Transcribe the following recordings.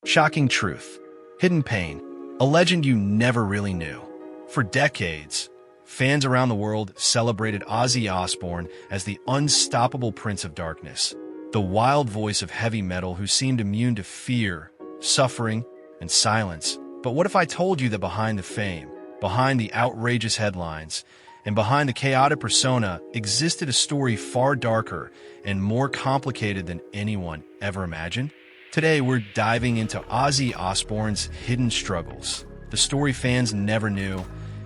Shocking truth. Hidden pain. A legend you never really knew. For decades, fans around the world celebrated Ozzy Osbourne as the unstoppable Prince of Darkness, the wild voice of heavy metal who seemed immune to fear, suffering, and silence. But what if I told you that behind the fame, behind the outrageous headlines, and behind the chaotic persona existed a story far darker and more complicated than anyone ever imagined? Today, we're diving into Ozzy Osbourne's hidden struggles, the story fans never knew,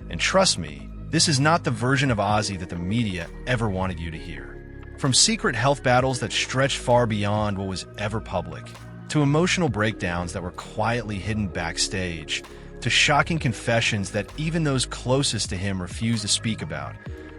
and trust me, this is not the version of Ozzy that the media ever wanted you to hear. From secret health battles that stretched far beyond what was ever public, to emotional breakdowns that were quietly hidden backstage, to shocking confessions that even those closest to him refused to speak about,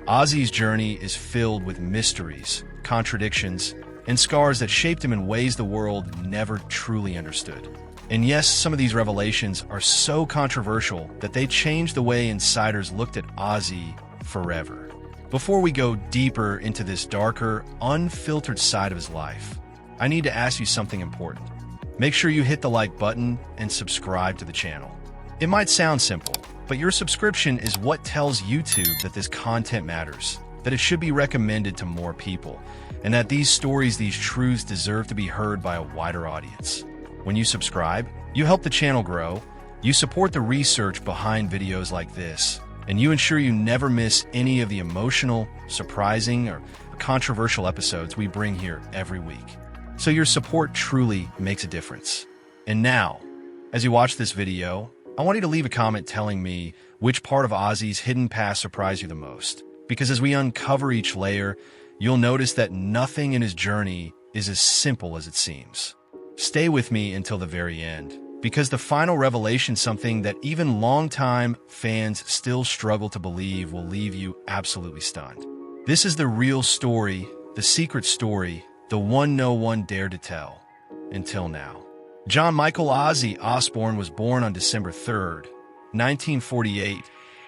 Ozzy's journey is filled with mysteries, contradictions, and scars that shaped him in ways the world never truly understood. And yes, some of these revelations are so controversial that they changed the way insiders looked at Ozzy forever. Before we go deeper into this darker, unfiltered side of his life, I need to ask you something important. Make sure you hit the like button and subscribe to the channel. It might sound simple, but your subscription is what tells YouTube that this content matters, that it should be recommended to more people, and that these stories, these truths deserve to be heard by a wider audience. When you subscribe, you help the channel grow, you support the research behind videos like this, and you ensure you never miss any of the emotional, surprising, or controversial episodes we bring here every week. So your support truly makes a difference. And now, as you watch this video, I want you to leave a comment telling me which part of Ozzy's hidden past surprised you the most. Because as we uncover each layer, you'll notice that nothing in his journey is as simple as it seems. Stay with me until the very end, because the final revelation, something that even longtime fans still struggle to believe, will leave you absolutely stunned. This is the real story, the secret story, the one no one dared to tell, until now. John Michael Ozzy Osbourne was born on December 3rd, 1948,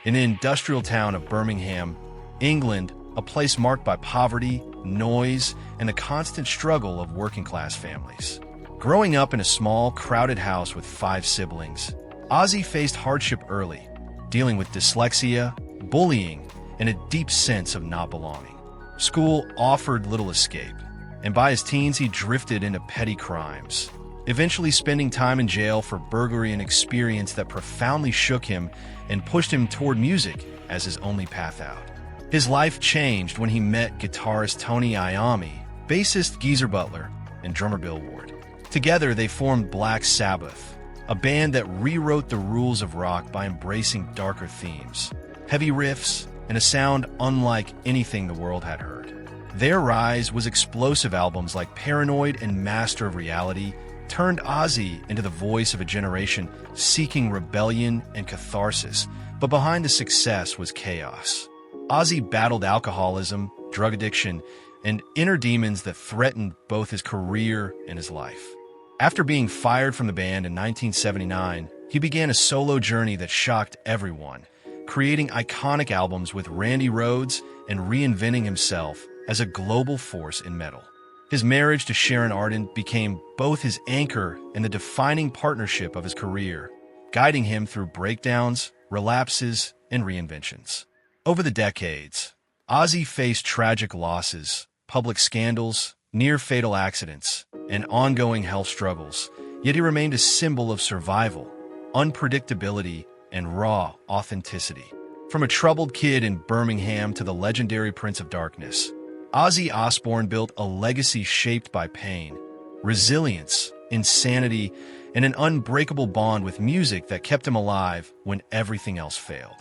in the industrial town of Birmingham, England, a place marked by poverty, noise, and the constant struggle of working-class families. Growing up in a small, crowded house with 5 siblings, Ozzy faced hardship early, dealing with dyslexia, bullying, and a deep sense of not belonging. School offered little escape, and by his teens he drifted into petty crimes, eventually spending time in jail for burglary, an experience that profoundly shook him and pushed him toward music as his only path out. His life changed when he met guitarist Tony Iommi, bassist Geezer Butler, and drummer Bill Ward. Together, they formed Black Sabbath, a band that rewrote the rules of rock by embracing darker themes, heavy riffs, and a sound unlike anything the world had heard. Their rise was explosive. Albums like Paranoid and Master of Reality turned Ozzy into the voice of a generation seeking rebellion and catharsis, but behind the success was chaos. Ozzy battled alcoholism, drug addiction, and inner demons that threatened both his career and his life. After being fired from the band in 1979, he began a solo journey that shocked everyone, creating iconic albums with Randy Rhoads and reinventing himself as a global force in metal. His marriage to Sharon Arden became both his anchor and the defining partnership of his career, guiding him through breakdowns, relapses, and reinventions. Over the decades, Ozzy faced tragic losses, public scandals, near-fatal accidents, and ongoing health struggles, yet he remained a symbol of survival, unpredictability, and raw authenticity. From a troubled kid in Birmingham to the legendary Prince of Darkness, Ozzy Osbourne built a legacy shaped by pain, resilience, insanity, and an unbreakable bond with music that kept him alive when everything else failed.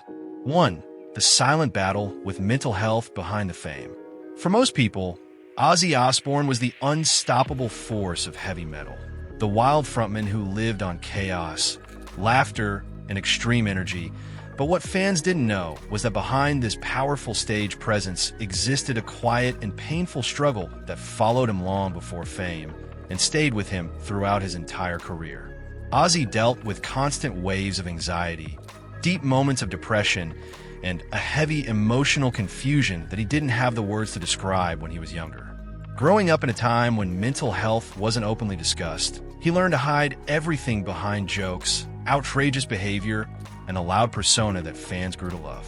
1. The silent battle with mental health behind the fame. For most people, Ozzy Osbourne was the unstoppable force of heavy metal, the wild frontman who lived on chaos, laughter, and extreme energy. But what fans didn't know was that behind this powerful stage presence existed a quiet and painful struggle that followed him long before fame and stayed with him throughout his entire career. Ozzy dealt with constant waves of anxiety, deep moments of depression, and a heavy emotional confusion that he didn't have the words to describe when he was younger. Growing up in a time when mental health wasn't openly discussed, He learned to hide everything behind jokes, outrageous behavior, and a loud persona that fans grew to love.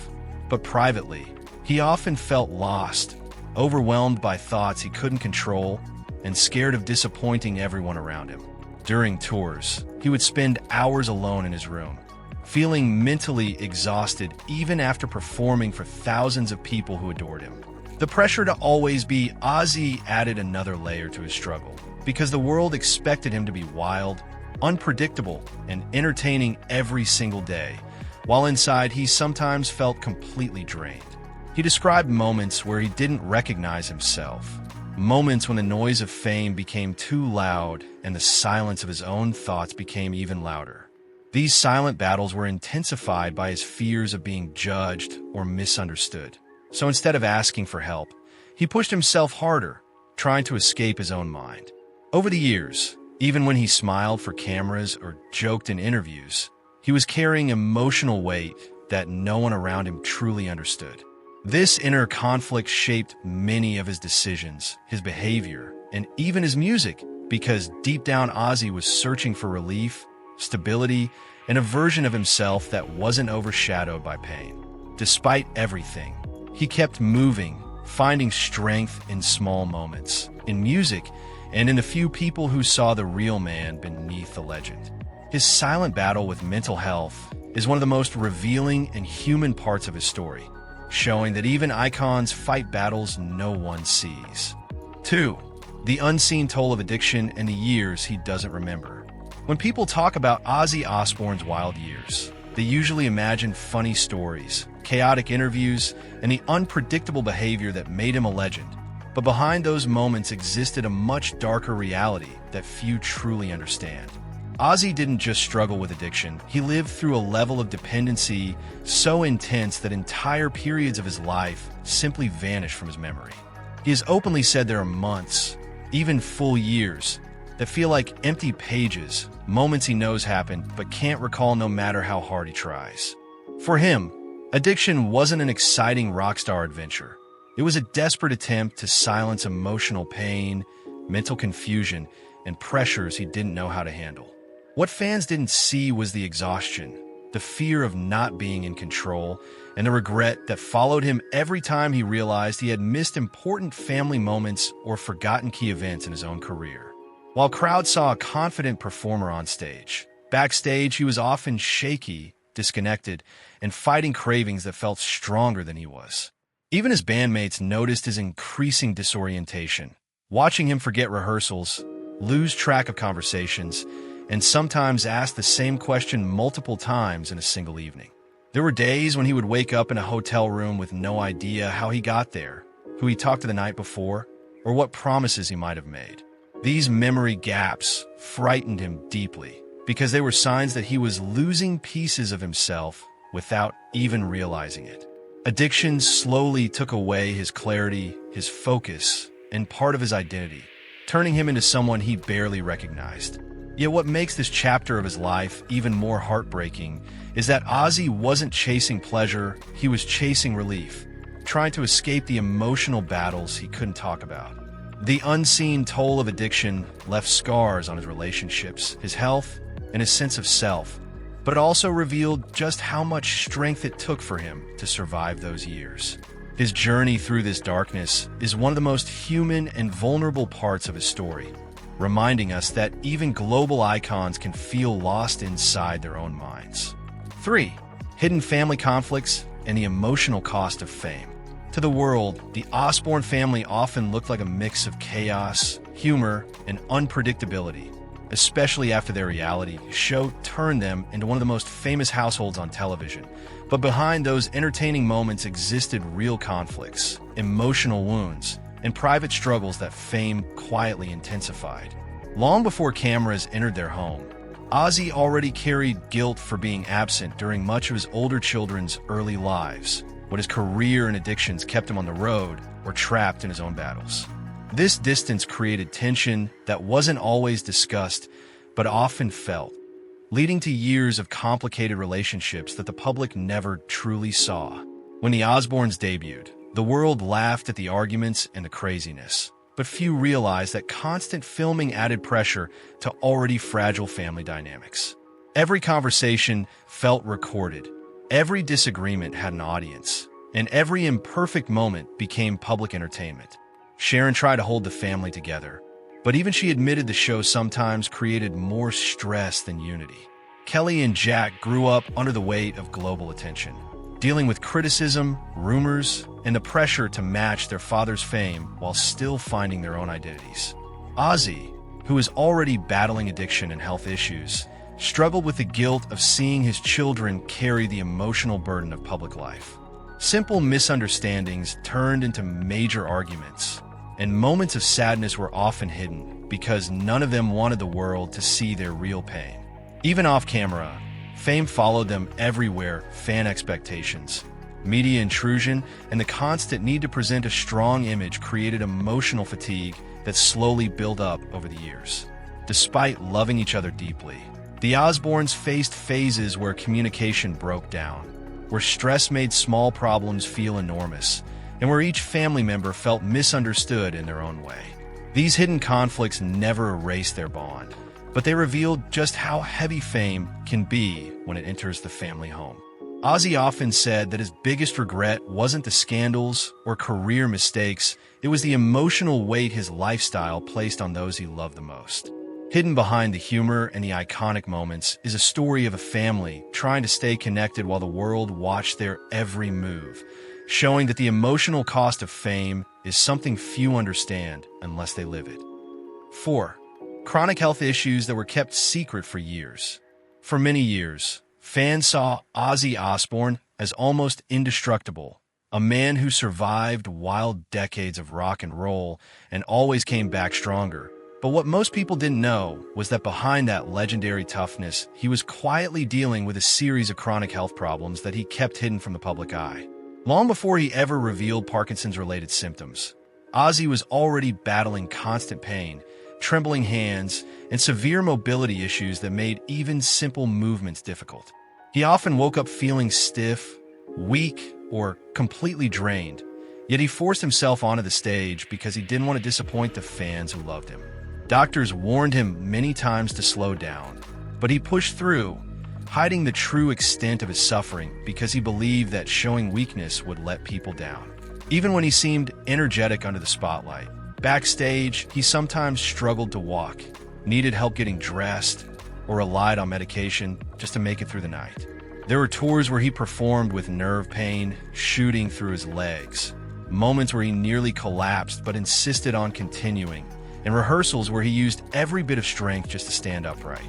But privately, he often felt lost, overwhelmed by thoughts he couldn't control, and scared of disappointing everyone around him. During tours, he would spend hours alone in his room, feeling mentally exhausted even after performing for thousands of people who adored him. The pressure to always be Ozzy added another layer to his struggle, because the world expected him to be wild, unpredictable, and entertaining every single day, while inside he sometimes felt completely drained. He described moments where he didn't recognize himself, moments when the noise of fame became too loud and the silence of his own thoughts became even louder. These silent battles were intensified by his fears of being judged or misunderstood. So instead of asking for help, he pushed himself harder, trying to escape his own mind. Over the years, even when he smiled for cameras or joked in interviews, he was carrying emotional weight that no one around him truly understood. This inner conflict shaped many of his decisions, his behavior, and even his music, because deep down Ozzy was searching for relief, stability, and a version of himself that wasn't overshadowed by pain. Despite everything, he kept moving, finding strength in small moments, in music, and in the few people who saw the real man beneath the legend. His silent battle with mental health is one of the most revealing and human parts of his story, showing that even icons fight battles no one sees. 2. The unseen toll of addiction and the years he doesn't remember. When people talk about Ozzy Osbourne's wild years, they usually imagine funny stories, chaotic interviews, and the unpredictable behavior that made him a legend. But behind those moments existed a much darker reality that few truly understand. Ozzy didn't just struggle with addiction, he lived through a level of dependency so intense that entire periods of his life simply vanished from his memory. He has openly said there are months, even full years, that feel like empty pages, moments he knows happened but can't recall no matter how hard he tries. For him, addiction wasn't an exciting rock star adventure. It was a desperate attempt to silence emotional pain, mental confusion, and pressures he didn't know how to handle. What fans didn't see was the exhaustion, the fear of not being in control, and the regret that followed him every time he realized he had missed important family moments or forgotten key events in his own career. While crowds saw a confident performer on stage, backstage he was often shaky, disconnected, and fighting cravings that felt stronger than he was. Even his bandmates noticed his increasing disorientation, watching him forget rehearsals, lose track of conversations, and sometimes ask the same question multiple times in a single evening. There were days when he would wake up in a hotel room with no idea how he got there, who he talked to the night before, or what promises he might have made. These memory gaps frightened him deeply, because they were signs that he was losing pieces of himself without even realizing it. Addiction slowly took away his clarity, his focus, and part of his identity, turning him into someone he barely recognized. Yet what makes this chapter of his life even more heartbreaking is that Ozzy wasn't chasing pleasure, he was chasing relief, trying to escape the emotional battles he couldn't talk about. The unseen toll of addiction left scars on his relationships, his health, and his sense of self, but it also revealed just how much strength it took for him to survive those years. His journey through this darkness is one of the most human and vulnerable parts of his story, reminding us that even global icons can feel lost inside their own minds. 3. Hidden family conflicts and the emotional cost of fame. To the world, the Osbourne family often looked like a mix of chaos, humor, and unpredictability, especially after their reality show turned them into one of the most famous households on television. But behind those entertaining moments existed real conflicts, emotional wounds, and private struggles that fame quietly intensified. Long before cameras entered their home, Ozzy already carried guilt for being absent during much of his older children's early lives, when his career and addictions kept him on the road or trapped in his own battles. This distance created tension that wasn't always discussed, but often felt, leading to years of complicated relationships that the public never truly saw. When the Osbournes debuted, the world laughed at the arguments and the craziness. but few realized that constant filming added pressure to already fragile family dynamics. Every conversation felt recorded, every disagreement had an audience, and every imperfect moment became public entertainment. Sharon tried to hold the family together, but even she admitted the show sometimes created more stress than unity. Kelly and Jack grew up under the weight of global attention, dealing with criticism, rumors, and the pressure to match their father's fame while still finding their own identities. Ozzy, who was already battling addiction and health issues, struggled with the guilt of seeing his children carry the emotional burden of public life. Simple misunderstandings turned into major arguments, and moments of sadness were often hidden because none of them wanted the world to see their real pain. Even off camera, fame followed them everywhere. Fan expectations, media intrusion, and the constant need to present a strong image created emotional fatigue that slowly built up over the years. Despite loving each other deeply, the Osbournes faced phases where communication broke down, where stress made small problems feel enormous, and where each family member felt misunderstood in their own way. These hidden conflicts never erased their bond, but they revealed just how heavy fame can be when it enters the family home. Ozzy often said that his biggest regret wasn't the scandals or career mistakes, it was the emotional weight his lifestyle placed on those he loved the most. Hidden behind the humor and the iconic moments is a story of a family trying to stay connected while the world watched their every move, showing that the emotional cost of fame is something few understand unless they live it. 4. Chronic health issues that were kept secret for years. For many years, fans saw Ozzy Osbourne as almost indestructible, a man who survived wild decades of rock and roll and always came back stronger. But what most people didn't know was that behind that legendary toughness, he was quietly dealing with a series of chronic health problems that he kept hidden from the public eye. Long before he ever revealed Parkinson's-related symptoms, Ozzy was already battling constant pain, trembling hands, and severe mobility issues that made even simple movements difficult. He often woke up feeling stiff, weak, or completely drained, yet he forced himself onto the stage because he didn't want to disappoint the fans who loved him. Doctors warned him many times to slow down, but he pushed through, hiding the true extent of his suffering because he believed that showing weakness would let people down. Even when he seemed energetic under the spotlight, backstage, he sometimes struggled to walk, needed help getting dressed, or relied on medication just to make it through the night. There were tours where he performed with nerve pain shooting through his legs, moments where he nearly collapsed but insisted on continuing, and rehearsals where he used every bit of strength just to stand upright.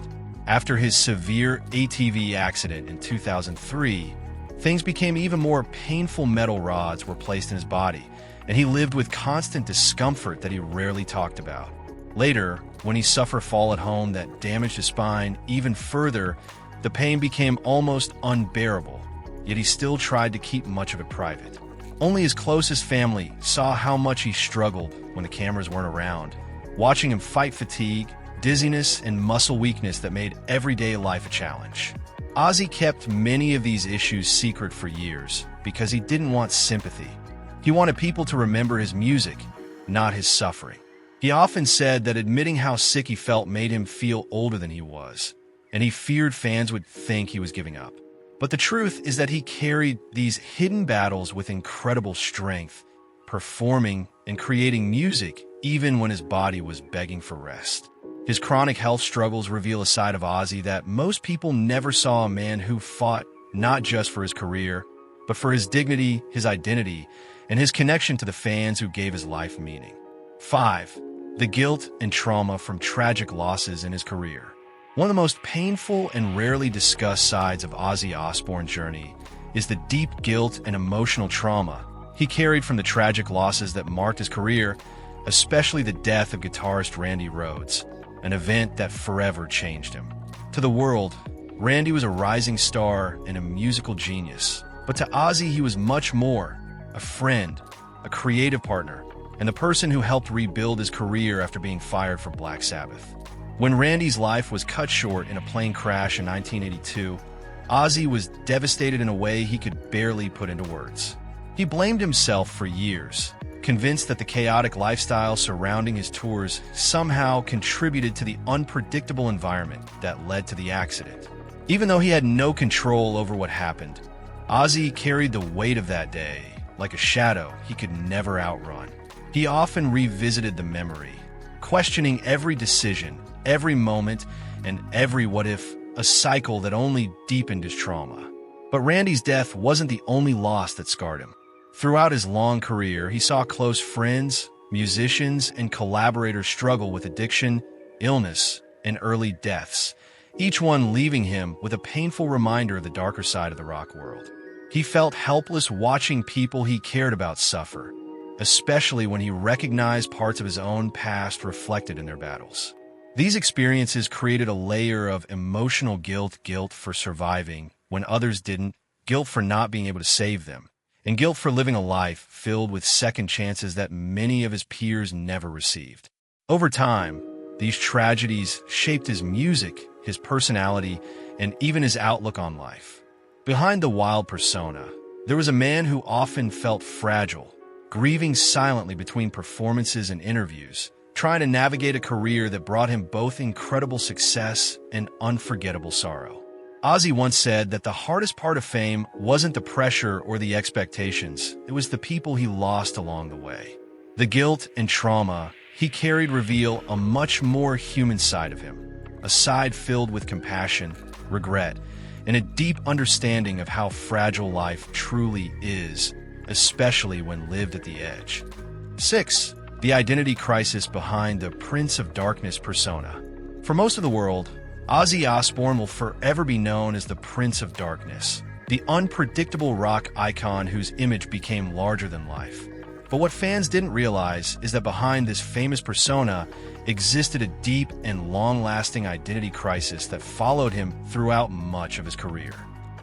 After his severe ATV accident in 2003, things became even more painful. Metal rods were placed in his body, and he lived with constant discomfort that he rarely talked about. Later, when he suffered a fall at home that damaged his spine even further, the pain became almost unbearable, yet he still tried to keep much of it private. Only his closest family saw how much he struggled when the cameras weren't around, watching him fight fatigue, dizziness, and muscle weakness that made everyday life a challenge. Ozzy kept many of these issues secret for years because he didn't want sympathy. He wanted people to remember his music, not his suffering. He often said that admitting how sick he felt made him feel older than he was, and he feared fans would think he was giving up. But the truth is that he carried these hidden battles with incredible strength, performing and creating music even when his body was begging for rest. His chronic health struggles reveal a side of Ozzy that most people never saw: a man who fought not just for his career, but for his dignity, his identity, and his connection to the fans who gave his life meaning. 5. The guilt and trauma from tragic losses in his career. One of the most painful and rarely discussed sides of Ozzy Osbourne's journey is the deep guilt and emotional trauma he carried from the tragic losses that marked his career, especially the death of guitarist Randy Rhoads, an event that forever changed him. To the world, Randy was a rising star and a musical genius, but to Ozzy he was much more: a friend, a creative partner, and the person who helped rebuild his career after being fired from Black Sabbath. When Randy's life was cut short in a plane crash in 1982, Ozzy was devastated in a way he could barely put into words. He blamed himself for years, convinced that the chaotic lifestyle surrounding his tours somehow contributed to the unpredictable environment that led to the accident. Even though he had no control over what happened, Ozzy carried the weight of that day like a shadow he could never outrun. He often revisited the memory, questioning every decision, every moment, and every what-if, a cycle that only deepened his trauma. But Randy's death wasn't the only loss that scarred him. Throughout his long career, he saw close friends, musicians, and collaborators struggle with addiction, illness, and early deaths, each one leaving him with a painful reminder of the darker side of the rock world. He felt helpless watching people he cared about suffer, especially when he recognized parts of his own past reflected in their battles. These experiences created a layer of emotional guilt for surviving when others didn't, guilt for not being able to save them, and guilt for living a life filled with second chances that many of his peers never received. Over time, these tragedies shaped his music, his personality, and even his outlook on life. Behind the wild persona, there was a man who often felt fragile, grieving silently between performances and interviews, trying to navigate a career that brought him both incredible success and unforgettable sorrow. Ozzy once said that the hardest part of fame wasn't the pressure or the expectations, it was the people he lost along the way. The guilt and trauma he carried reveal a much more human side of him, a side filled with compassion, regret, and a deep understanding of how fragile life truly is, especially when lived at the edge. 6. The identity crisis behind the Prince of Darkness persona. For most of the world, Ozzy Osbourne will forever be known as the Prince of Darkness, the unpredictable rock icon whose image became larger than life. But what fans didn't realize is that behind this famous persona existed a deep and long-lasting identity crisis that followed him throughout much of his career.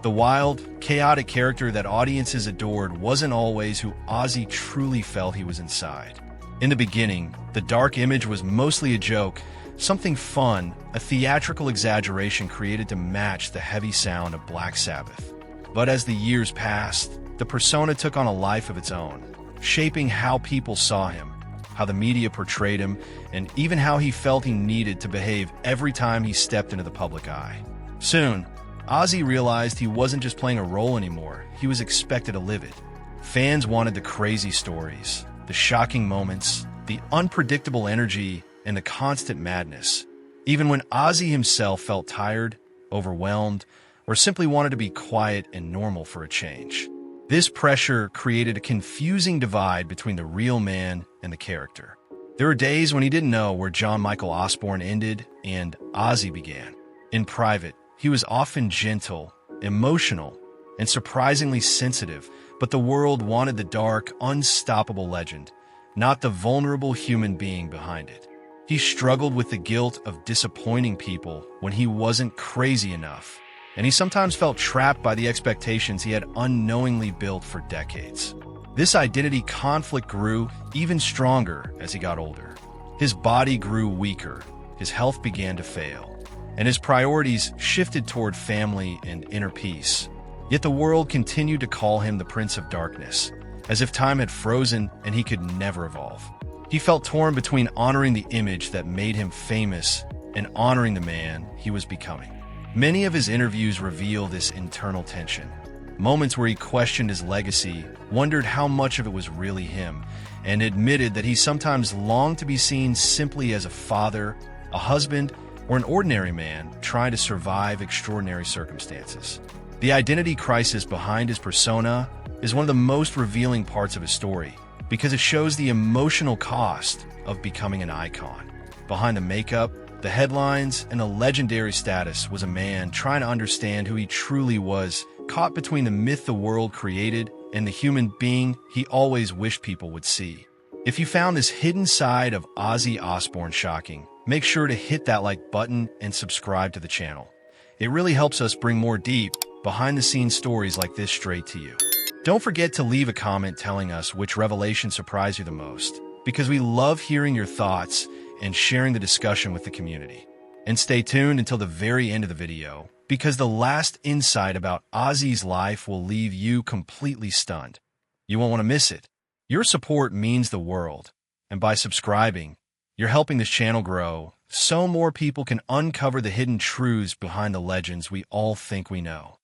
The wild, chaotic character that audiences adored wasn't always who Ozzy truly felt he was inside. In the beginning, the dark image was mostly a joke, something fun, a theatrical exaggeration created to match the heavy sound of Black Sabbath. But as the years passed, the persona took on a life of its own, shaping how people saw him, how the media portrayed him, and even how he felt he needed to behave every time he stepped into the public eye. Soon, Ozzy realized he wasn't just playing a role anymore, he was expected to live it. Fans wanted the crazy stories, the shocking moments, the unpredictable energy, and the constant madness. Even when Ozzy himself felt tired, overwhelmed, or simply wanted to be quiet and normal for a change. This pressure created a confusing divide between the real man and the character. There were days when he didn't know where John Michael Osbourne ended and Ozzy began. In private, he was often gentle, emotional, and surprisingly sensitive, but the world wanted the dark, unstoppable legend, not the vulnerable human being behind it. He struggled with the guilt of disappointing people when he wasn't crazy enough, and he sometimes felt trapped by the expectations he had unknowingly built for decades. This identity conflict grew even stronger as he got older. His body grew weaker, his health began to fail, and his priorities shifted toward family and inner peace. Yet the world continued to call him the Prince of Darkness, as if time had frozen and he could never evolve. He felt torn between honoring the image that made him famous and honoring the man he was becoming. Many of his interviews reveal this internal tension. Moments where he questioned his legacy, wondered how much of it was really him, and admitted that he sometimes longed to be seen simply as a father, a husband, or an ordinary man trying to survive extraordinary circumstances. The identity crisis behind his persona is one of the most revealing parts of his story, because it shows the emotional cost of becoming an icon. Behind the makeup, the headlines, and the legendary status was a man trying to understand who he truly was, caught between the myth the world created and the human being he always wished people would see. If you found this hidden side of Ozzy Osbourne shocking, make sure to hit that like button and subscribe to the channel. It really helps us bring more deep, behind-the-scenes stories like this straight to you. Don't forget to leave a comment telling us which revelation surprised you the most, because we love hearing your thoughts and sharing the discussion with the community. And stay tuned until the very end of the video, because the last insight about Ozzy's life will leave you completely stunned. You won't want to miss it. Your support means the world, and by subscribing, you're helping this channel grow so more people can uncover the hidden truths behind the legends we all think we know.